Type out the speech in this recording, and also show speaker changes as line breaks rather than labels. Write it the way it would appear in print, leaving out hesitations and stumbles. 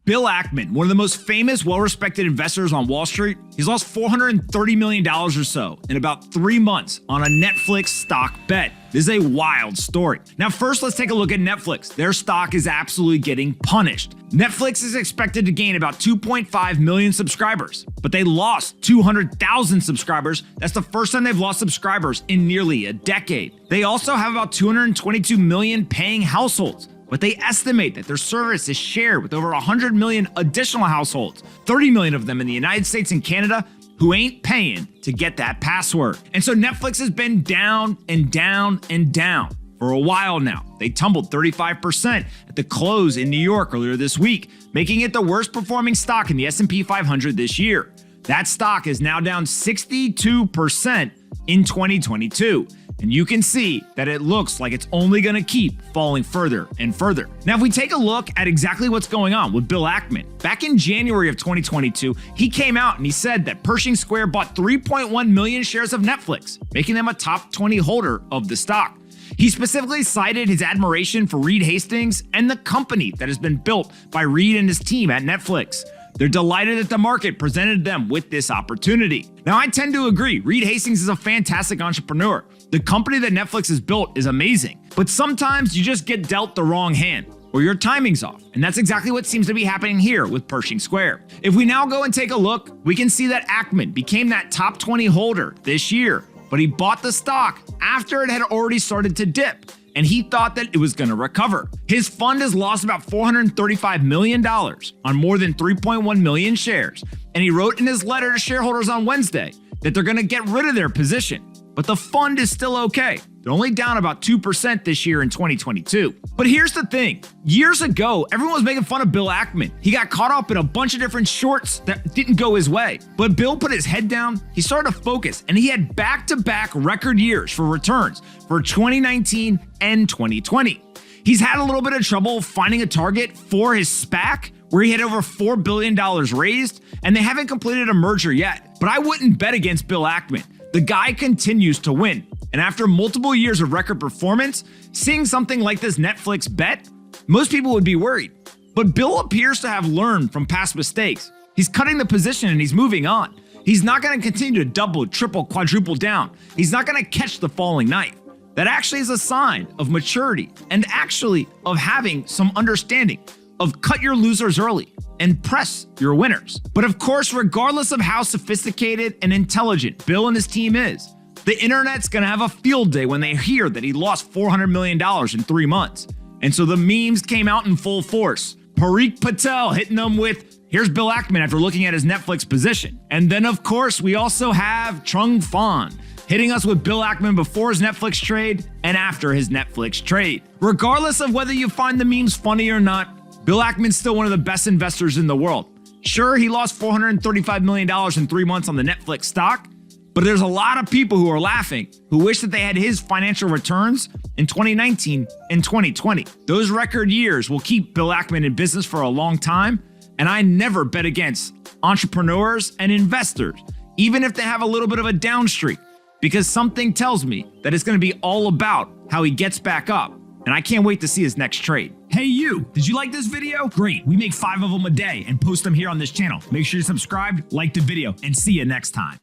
Bill Ackman, one of the most famous, well-respected investors on Wall Street, he's lost $430 million or so in about 3 months on a Netflix stock bet. This is a wild story. Now, first, let's take a look at Netflix. Their stock is absolutely getting punished. Netflix is expected to gain about 2.5 million subscribers, but they lost 200,000 subscribers. That's the first time they've lost subscribers in nearly a decade. They also have about 222 million paying households, but they estimate that their service is shared with over 100 million additional households, 30 million of them in the United States and Canada, who ain't paying to get that password. And so Netflix has been down and down and down for a while now. They tumbled 35% at the close in New York earlier this week, making it the worst performing stock in the S&P 500 this year. That stock is now down 62% in 2022. And you can see that it looks like it's only going to keep falling further and further. Now, if we take a look at exactly what's going on with Bill Ackman, back in January of 2022, he came out and he said that Pershing Square bought 3.1 million shares of Netflix, making them a top 20 holder of the stock. He specifically cited his admiration for Reed Hastings and the company that has been built by Reed and his team at Netflix. They're delighted that the market presented them with this opportunity. Now, I tend to agree. Reed Hastings is a fantastic entrepreneur. The company that Netflix has built is amazing, but sometimes you just get dealt the wrong hand or your timing's off. And that's exactly what seems to be happening here with Pershing Square. If we now go and take a look, we can see that Ackman became that top 20 holder this year, but he bought the stock after it had already started to dip, and he thought that it was going to recover. His fund has lost about $435 million on more than 3.1 million shares, and he wrote in his letter to shareholders on Wednesday that they're going to get rid of their position. But the fund is still okay. They're only down about 2% this year in 2022. But here's the thing. Years ago, everyone was making fun of Bill Ackman. He got caught up in a bunch of different shorts that didn't go his way. But Bill put his head down, he started to focus, and he had back-to-back record years for returns for 2019 and 2020. He's had a little bit of trouble finding a target for his SPAC, where he had over $4 billion raised, and they haven't completed a merger yet. But I wouldn't bet against Bill Ackman. The guy continues to win. And after multiple years of record performance, seeing something like this Netflix bet, most people would be worried. But Bill appears to have learned from past mistakes. He's cutting the position and he's moving on. He's not going to continue to double, triple, quadruple down. He's not going to catch the falling knife. That actually is a sign of maturity and actually of having some understanding of cut your losers early and press your winners. But of course, regardless of how sophisticated and intelligent Bill and his team is, the internet's gonna have a field day when they hear that he lost $400 million in 3 months. And so the memes came out in full force. Parikh Patel hitting them with, here's Bill Ackman after looking at his Netflix position. And then of course, we also have Trung Pham hitting us with Bill Ackman before his Netflix trade and after his Netflix trade. Regardless of whether you find the memes funny or not, Bill Ackman's still one of the best investors in the world. Sure, he lost $435 million in 3 months on the Netflix stock, but there's a lot of people who are laughing who wish that they had his financial returns in 2019 and 2020. Those record years will keep Bill Ackman in business for a long time, and I never bet against entrepreneurs and investors, even if they have a little bit of a down streak, because something tells me that it's going to be all about how he gets back up. And I can't wait to see his next trade. Hey you, did you like this video? Great, we make 5 of them a day and post them here on this channel. Make sure you're subscribed, like the video, and see you next time.